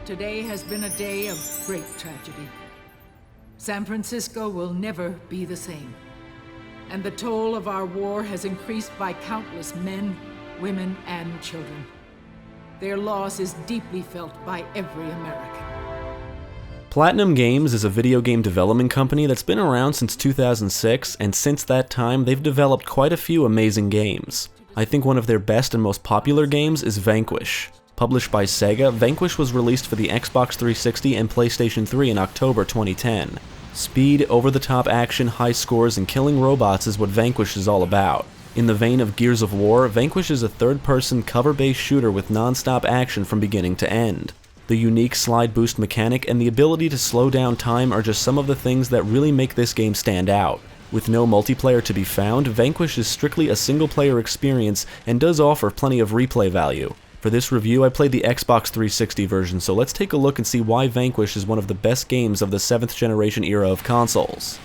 Today has been a day of great tragedy. San Francisco will never be the same. And the toll of our war has increased by countless men, women, and children. Their loss is deeply felt by every American. PlatinumGames is a video game development company that's been around since 2006, and since that time they've developed quite a few amazing games. I think one of their best and most popular games is Vanquish. Published by Sega, Vanquish was released for the Xbox 360 and PlayStation 3 in October 2010. Speed, over-the-top action, high scores, and killing robots is what Vanquish is all about. In the vein of Gears of War, Vanquish is a third-person, cover-based shooter with non-stop action from beginning to end. The unique slide boost mechanic and the ability to slow down time are just some of the things that really make this game stand out. With no multiplayer to be found, Vanquish is strictly a single-player experience and does offer plenty of replay value. For this review, I played the Xbox 360 version, so let's take a look and see why Vanquish is one of the best games of the 7th generation era of consoles.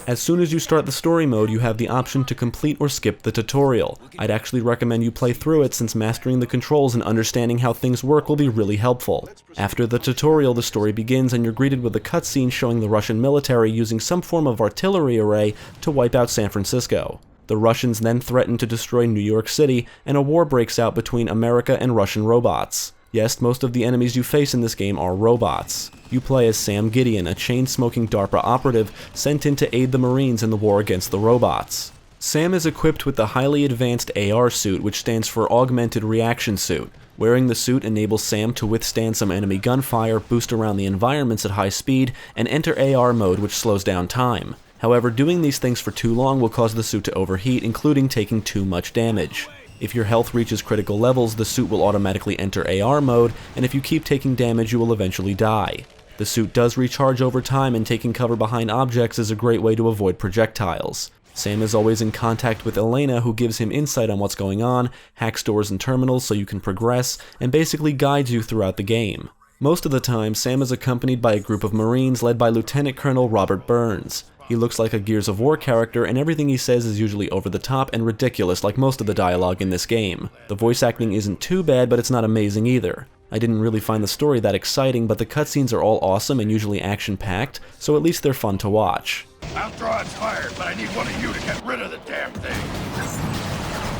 As soon as you start the story mode, you have the option to complete or skip the tutorial. I'd actually recommend you play through it since mastering the controls and understanding how things work will be really helpful. After the tutorial, the story begins and you're greeted with a cutscene showing the Russian military using some form of artillery array to wipe out San Francisco. The Russians then threaten to destroy New York City, and a war breaks out between America and Russian robots. Yes, most of the enemies you face in this game are robots. You play as Sam Gideon, a chain-smoking DARPA operative sent in to aid the Marines in the war against the robots. Sam is equipped with the highly advanced AR suit, which stands for Augmented Reaction Suit. Wearing the suit enables Sam to withstand some enemy gunfire, boost around the environments at high speed, and enter AR mode, which slows down time. However, doing these things for too long will cause the suit to overheat, including taking too much damage. If your health reaches critical levels, the suit will automatically enter AR mode, and if you keep taking damage, you will eventually die. The suit does recharge over time, and taking cover behind objects is a great way to avoid projectiles. Sam is always in contact with Elena, who gives him insight on what's going on, hacks doors and terminals so you can progress, and basically guides you throughout the game. Most of the time, Sam is accompanied by a group of Marines led by Lieutenant Colonel Robert Burns. He looks like a Gears of War character, and everything he says is usually over the top and ridiculous like most of the dialogue in this game. The voice acting isn't too bad, but it's not amazing either. I didn't really find the story that exciting, but the cutscenes are all awesome and usually action-packed, so at least they're fun to watch. I'll draw it fire, but I need one of you to get rid of the damn thing.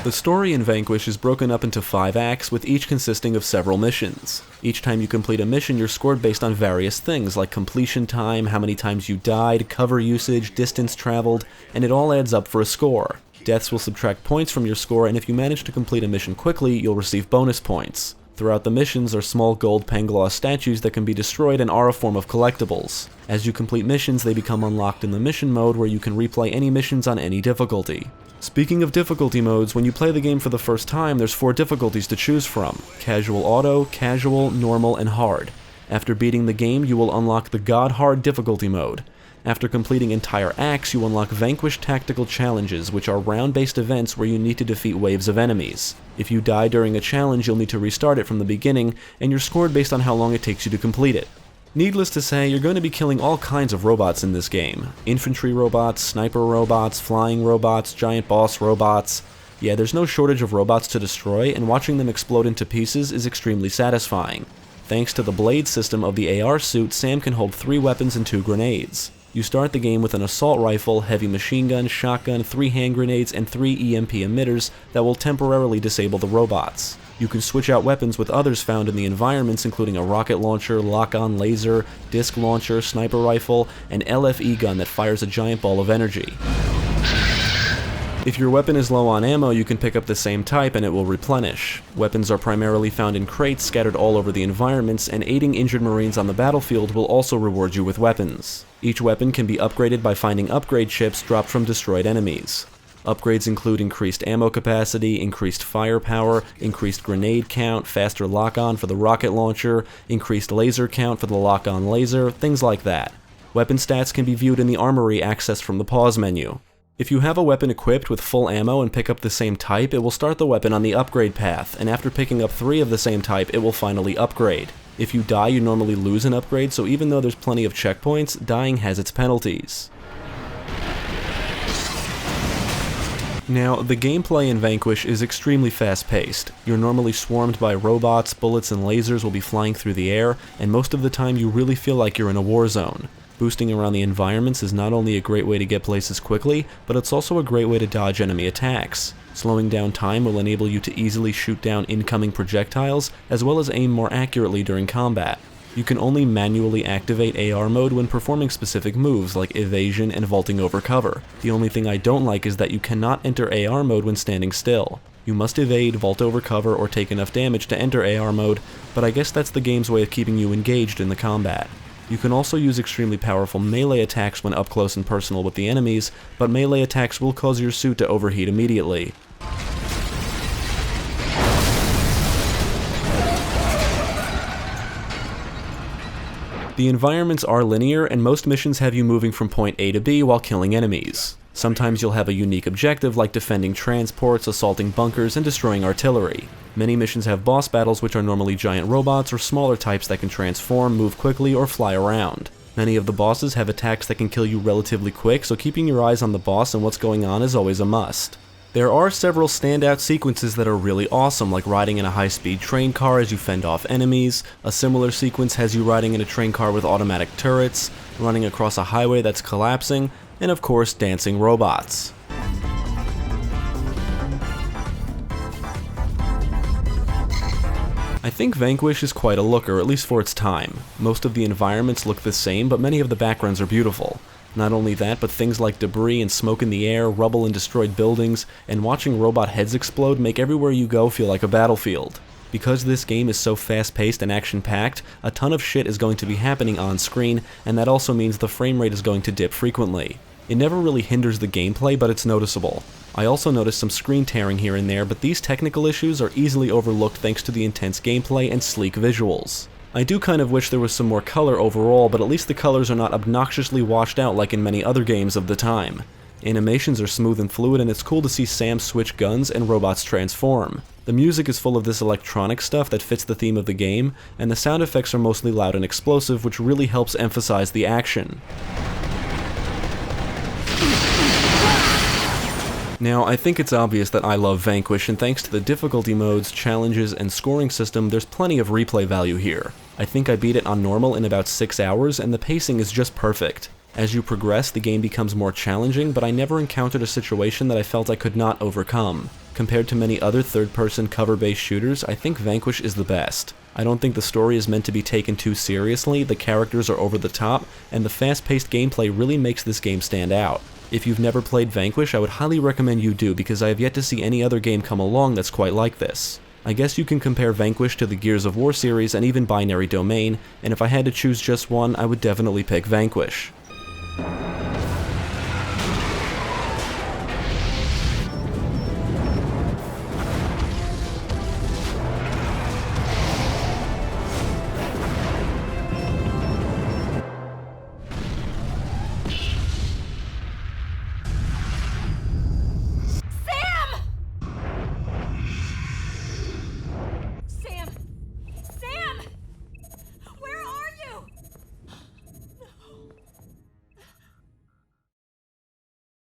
The story in Vanquish is broken up into 5 acts, with each consisting of several missions. Each time you complete a mission, you're scored based on various things like completion time, how many times you died, cover usage, distance traveled, and it all adds up for a score. Deaths will subtract points from your score, and if you manage to complete a mission quickly, you'll receive bonus points. Throughout the missions are small gold Pangloss statues that can be destroyed and are a form of collectibles. As you complete missions, they become unlocked in the mission mode, where you can replay any missions on any difficulty. Speaking of difficulty modes, when you play the game for the first time, there's 4 difficulties to choose from: Casual Auto, Casual, Normal, and Hard. After beating the game, you will unlock the God Hard difficulty mode. After completing entire acts, you unlock Vanquish Tactical Challenges, which are round-based events where you need to defeat waves of enemies. If you die during a challenge, you'll need to restart it from the beginning, and you're scored based on how long it takes you to complete it. Needless to say, you're going to be killing all kinds of robots in this game. Infantry robots, sniper robots, flying robots, giant boss robots. Yeah, there's no shortage of robots to destroy, and watching them explode into pieces is extremely satisfying. Thanks to the blade system of the AR suit, Sam can hold 3 weapons and 2 grenades. You start the game with an assault rifle, heavy machine gun, shotgun, 3 hand grenades, and 3 EMP emitters that will temporarily disable the robots. You can switch out weapons with others found in the environments, including a rocket launcher, lock-on laser, disc launcher, sniper rifle, and LFE gun that fires a giant ball of energy. If your weapon is low on ammo, you can pick up the same type and it will replenish. Weapons are primarily found in crates scattered all over the environments, and aiding injured Marines on the battlefield will also reward you with weapons. Each weapon can be upgraded by finding upgrade chips dropped from destroyed enemies. Upgrades include increased ammo capacity, increased firepower, increased grenade count, faster lock-on for the rocket launcher, increased laser count for the lock-on laser, things like that. Weapon stats can be viewed in the armory accessed from the pause menu. If you have a weapon equipped with full ammo and pick up the same type, it will start the weapon on the upgrade path, and after picking up 3 of the same type, it will finally upgrade. If you die, you normally lose an upgrade, so even though there's plenty of checkpoints, dying has its penalties. Now, the gameplay in Vanquish is extremely fast-paced. You're normally swarmed by robots, bullets and lasers will be flying through the air, and most of the time you really feel like you're in a war zone. Boosting around the environments is not only a great way to get places quickly, but it's also a great way to dodge enemy attacks. Slowing down time will enable you to easily shoot down incoming projectiles, as well as aim more accurately during combat. You can only manually activate AR mode when performing specific moves like evasion and vaulting over cover. The only thing I don't like is that you cannot enter AR mode when standing still. You must evade, vault over cover, or take enough damage to enter AR mode, but I guess that's the game's way of keeping you engaged in the combat. You can also use extremely powerful melee attacks when up close and personal with the enemies, but melee attacks will cause your suit to overheat immediately. The environments are linear, and most missions have you moving from point A to B while killing enemies. Sometimes you'll have a unique objective like defending transports, assaulting bunkers, and destroying artillery. Many missions have boss battles which are normally giant robots or smaller types that can transform, move quickly, or fly around. Many of the bosses have attacks that can kill you relatively quick, so keeping your eyes on the boss and what's going on is always a must. There are several standout sequences that are really awesome, like riding in a high-speed train car as you fend off enemies. A similar sequence has you riding in a train car with automatic turrets, running across a highway that's collapsing, and of course, dancing robots. I think Vanquish is quite a looker, at least for its time. Most of the environments look the same, but many of the backgrounds are beautiful. Not only that, but things like debris and smoke in the air, rubble and destroyed buildings, and watching robot heads explode make everywhere you go feel like a battlefield. Because this game is so fast-paced and action-packed, a ton of shit is going to be happening on screen, and that also means the frame rate is going to dip frequently. It never really hinders the gameplay, but it's noticeable. I also noticed some screen tearing here and there, but these technical issues are easily overlooked thanks to the intense gameplay and sleek visuals. I do kind of wish there was some more color overall, but at least the colors are not obnoxiously washed out like in many other games of the time. Animations are smooth and fluid, and it's cool to see Sam switch guns and robots transform. The music is full of this electronic stuff that fits the theme of the game, and the sound effects are mostly loud and explosive, which really helps emphasize the action. Now, I think it's obvious that I love Vanquish, and thanks to the difficulty modes, challenges, and scoring system, there's plenty of replay value here. I think I beat it on normal in about 6 hours, and the pacing is just perfect. As you progress, the game becomes more challenging, but I never encountered a situation that I felt I could not overcome. Compared to many other third-person cover-based shooters, I think Vanquish is the best. I don't think the story is meant to be taken too seriously, the characters are over the top, and the fast-paced gameplay really makes this game stand out. If you've never played Vanquish, I would highly recommend you do, because I have yet to see any other game come along that's quite like this. I guess you can compare Vanquish to the Gears of War series and even Binary Domain, and if I had to choose just one, I would definitely pick Vanquish.